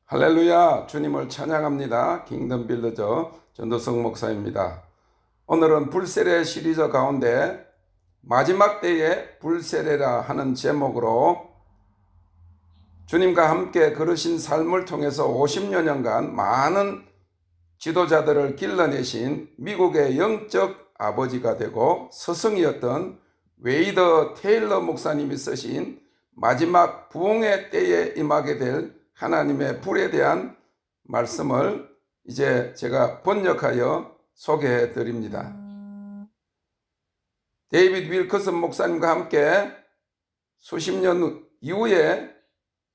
할렐루야, 주님을 찬양합니다. 킹덤 빌더저 전도성 목사입니다. 오늘은 불세례 시리즈 가운데 마지막 때의 불세례라 하는 제목으로 주님과 함께 걸으신 삶을 통해서 50여 년간 많은 지도자들을 길러내신 미국의 영적 아버지가 되고 스승이었던 웨이더 테일러 목사님이 쓰신 마지막 부흥의 때에 임하게 될 하나님의 불에 대한 말씀을 이제 제가 번역하여 소개해 드립니다. 데이비드 윌커슨 목사님과 함께 수십 년 이후에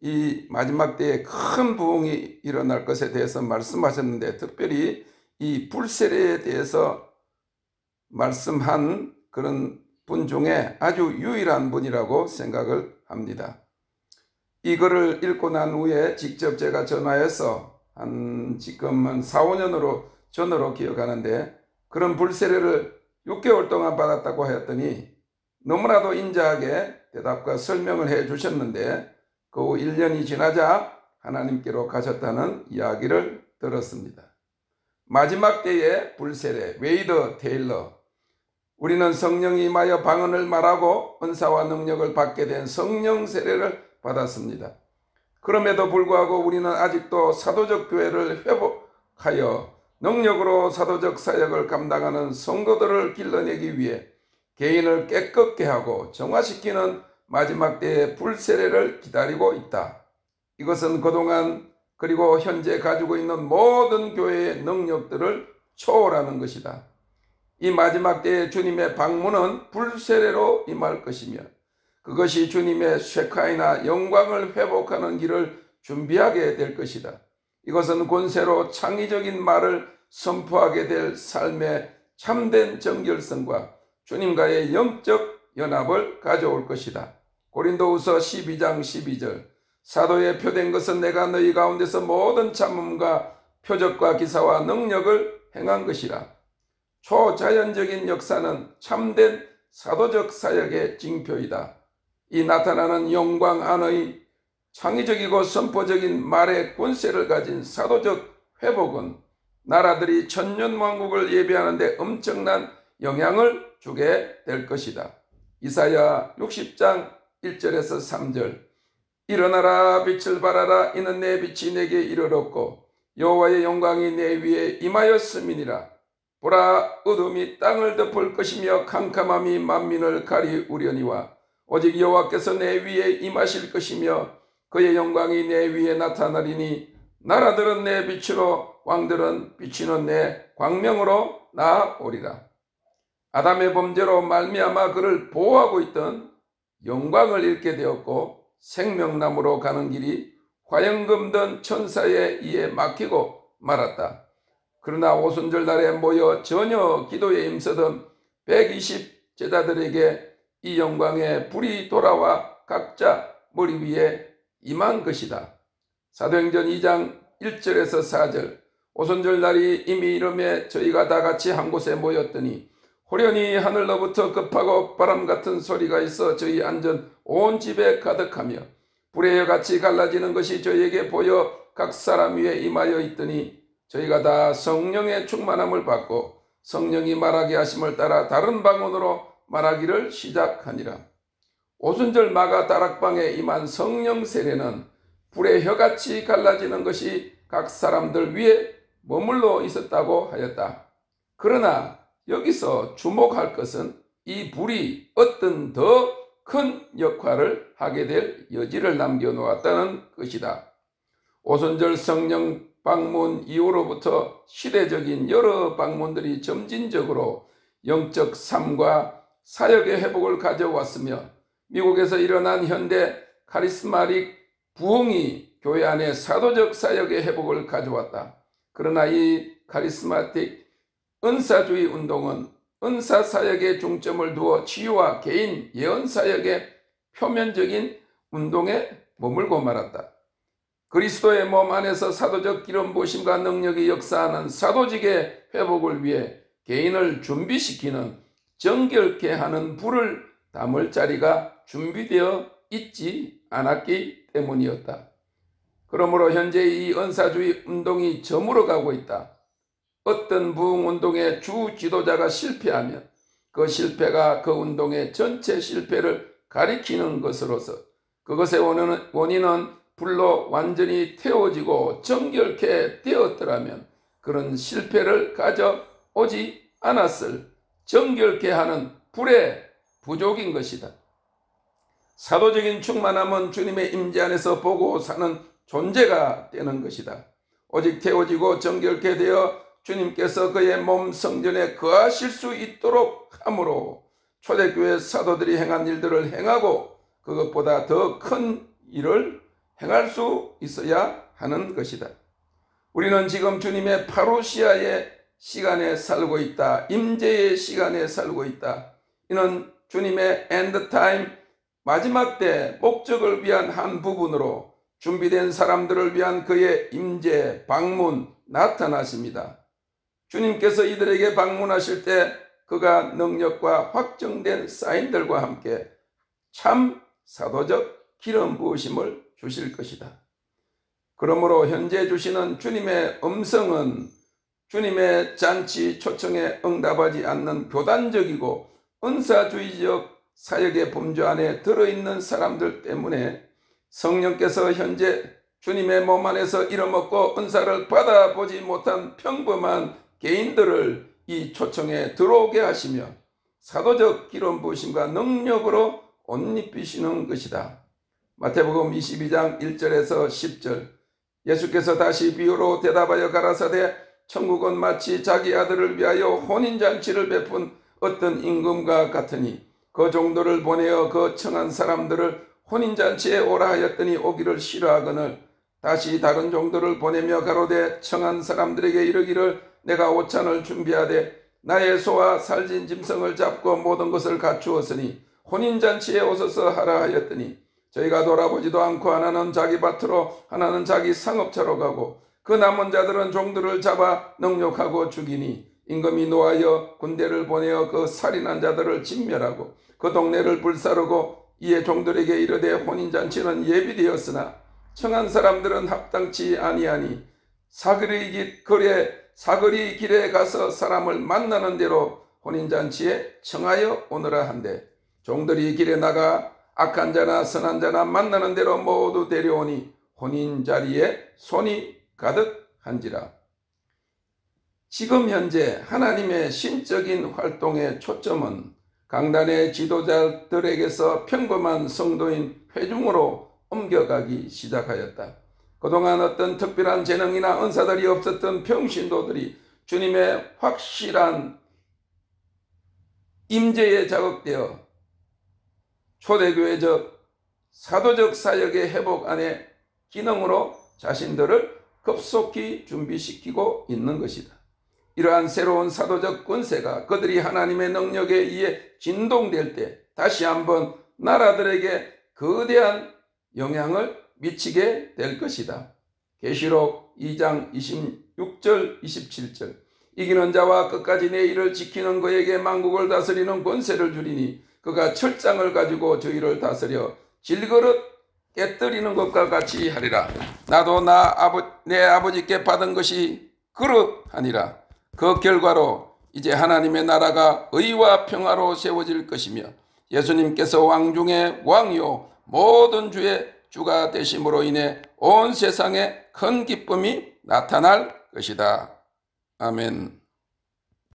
이 마지막 때에 큰 부흥이 일어날 것에 대해서 말씀하셨는데, 특별히 이 불세례에 대해서 말씀한 그런 분 중에 아주 유일한 분이라고 생각을 합니다. 이 글을 읽고 난 후에 직접 제가 전화해서 지금 한 4, 5년으로 전으로 기억하는데, 그런 불세례를 6개월 동안 받았다고 하였더니 너무나도 인자하게 대답과 설명을 해 주셨는데, 그 후 1년이 지나자 하나님께로 가셨다는 이야기를 들었습니다. 마지막 때의 불세례, 웨이더 테일러. 우리는 성령이 임하여 방언을 말하고 은사와 능력을 받게 된 성령 세례를 받았습니다. 그럼에도 불구하고 우리는 아직도 사도적 교회를 회복하여 능력으로 사도적 사역을 감당하는 성도들을 길러내기 위해 개인을 깨끗게 하고 정화시키는 마지막 때의 불세례를 기다리고 있다. 이것은 그동안 그리고 현재 가지고 있는 모든 교회의 능력들을 초월하는 것이다. 이 마지막 때의 주님의 방문은 불세례로 임할 것이며, 그것이 주님의 쉐카이나 영광을 회복하는 길을 준비하게 될 것이다. 이것은 권세로 창의적인 말을 선포하게 될 삶의 참된 정결성과 주님과의 영적 연합을 가져올 것이다. 고린도후서 12장 12절. 사도에 표된 것은 내가 너희 가운데서 모든 참음과 표적과 기사와 능력을 행한 것이라. 초자연적인 역사는 참된 사도적 사역의 징표이다. 이 나타나는 영광 안의 창의적이고 선포적인 말의 권세를 가진 사도적 회복은 나라들이 천년왕국을 예배하는데 엄청난 영향을 주게 될 것이다. 이사야 60장 1절에서 3절. 일어나라, 빛을 발하라. 이는 내 빛이 내게 이르렀고 여호와의 영광이 내 위에 임하였음이니라. 보라, 어둠이 땅을 덮을 것이며 캄캄함이 만민을 가리우려니와 오직 여호와께서 내 위에 임하실 것이며 그의 영광이 내 위에 나타나리니 나라들은 내 빛으로 왕들은 비치는 내 광명으로 나아오리라. 아담의 범죄로 말미암아 그를 보호하고 있던 영광을 잃게 되었고 생명나무로 가는 길이 화영금 든 천사의 이에 막히고 말았다. 그러나 오순절 날에 모여 전혀 기도에 힘쓰던 120 제자들에게 이 영광의 불이 돌아와 각자 머리 위에 임한 것이다. 사도행전 2장 1절에서 4절. 오순절 날이 이미 이름에 저희가 다 같이 한 곳에 모였더니 호련히 하늘로부터 급하고 바람 같은 소리가 있어 저희 앉은 온 집에 가득하며 불의 혀같이 갈라지는 것이 저희에게 보여 각 사람 위에 임하여 있더니 저희가 다 성령의 충만함을 받고 성령이 말하게 하심을 따라 다른 방언으로 말하기를 시작하니라. 오순절 마가 다락방에 임한 성령 세례는 불의 혀같이 갈라지는 것이 각 사람들 위에 머물러 있었다고 하였다. 그러나 여기서 주목할 것은 이 불이 어떤 더 큰 역할을 하게 될 여지를 남겨놓았다는 것이다. 오순절 성령 방문 이후로부터 시대적인 여러 방문들이 점진적으로 영적 삶과 사역의 회복을 가져왔으며, 미국에서 일어난 현대 카리스마릭 부흥이 교회 안에 사도적 사역의 회복을 가져왔다. 그러나 이 카리스마틱 은사주의 운동은 은사 사역에 중점을 두어 치유와 개인 예언 사역의 표면적인 운동에 머물고 말았다. 그리스도의 몸 안에서 사도적 기름 부으심과 능력이 역사하는 사도직의 회복을 위해 개인을 준비시키는 정결케 하는 불을 담을 자리가 준비되어 있지 않았기 때문이었다. 그러므로 현재 이 은사주의 운동이 저물어가고 있다. 어떤 부흥운동의 주 지도자가 실패하면 그 실패가 그 운동의 전체 실패를 가리키는 것으로서 그것의 원인은 불로 완전히 태워지고 정결케 되었더라면 그런 실패를 가져오지 않았을 정결케 하는 불의 부족인 것이다. 사도적인 충만함은 주님의 임재 안에서 보고 사는 존재가 되는 것이다. 오직 태워지고 정결케 되어 주님께서 그의 몸 성전에 거하실 수 있도록 함으로 초대교회 사도들이 행한 일들을 행하고 그것보다 더 큰 일을 행할 수 있어야 하는 것이다. 우리는 지금 주님의 파루시아의 시간에 살고 있다. 임재의 시간에 살고 있다. 이는 주님의 엔드타임 마지막 때 목적을 위한 한 부분으로 준비된 사람들을 위한 그의 임재 방문 나타나십니다. 주님께서 이들에게 방문하실 때 그가 능력과 확정된 사인들과 함께 참 사도적 기름 부으심을 주실 것이다. 그러므로 현재 주시는 주님의 음성은 주님의 잔치 초청에 응답하지 않는 교단적이고 은사주의적 사역의 범주 안에 들어있는 사람들 때문에 성령께서 현재 주님의 몸 안에서 이뤄먹고 은사를 받아보지 못한 평범한 개인들을 이 초청에 들어오게 하시며 사도적 기름 부으심과 능력으로 옷 입히시는 것이다. 마태복음 22장 1절에서 10절 예수께서 다시 비유로 대답하여 가라사대 천국은 마치 자기 아들을 위하여 혼인잔치를 베푼 어떤 임금과 같으니 그 종들을 보내어 그 청한 사람들을 혼인잔치에 오라 하였더니 오기를 싫어하거늘 다시 다른 종들을 보내며 가로되 청한 사람들에게 이르기를 내가 오찬을 준비하되 나의 소와 살진 짐승을 잡고 모든 것을 갖추었으니 혼인잔치에 오소서 하라 하였더니 저희가 돌아보지도 않고 하나는 자기 밭으로 하나는 자기 상업차로 가고 그 남은 자들은 종들을 잡아 능욕하고 죽이니 임금이 노하여 군대를 보내어 그 살인한 자들을 진멸하고 그 동네를 불사르고 이에 종들에게 이르되 혼인잔치는 예비되었으나 청한 사람들은 합당치 아니하니 사거리 길에 가서 사람을 만나는 대로 혼인잔치에 청하여 오너라 한대 종들이 길에 나가 악한 자나 선한 자나 만나는 대로 모두 데려오니 혼인자리에 손이 가득한지라. 지금 현재 하나님의 신적인 활동의 초점은 강단의 지도자들에게서 평범한 성도인 회중으로 옮겨가기 시작하였다. 그동안 어떤 특별한 재능이나 은사들이 없었던 평신도들이 주님의 확실한 임재에 자극되어 초대교회적 사도적 사역의 회복 안에 기능으로 자신들을 급속히 준비시키고 있는 것이다. 이러한 새로운 사도적 권세가 그들이 하나님의 능력에 의해 진동될 때 다시 한번 나라들에게 거대한 영향을 미치게 될 것이다. 계시록 2장 26절 27절 이기는 자와 끝까지 내 일을 지키는 그에게 만국을 다스리는 권세를 주리니 그가 철장을 가지고 저희를 다스려 질그릇 깨뜨리는 것과 같이 하리라. 나도 내 아버지께 받은 것이 그릇하니라. 그 결과로 이제 하나님의 나라가 의와 평화로 세워질 것이며 예수님께서 왕 중에 왕이요 모든 주의 주가 되심으로 인해 온 세상에 큰 기쁨이 나타날 것이다. 아멘.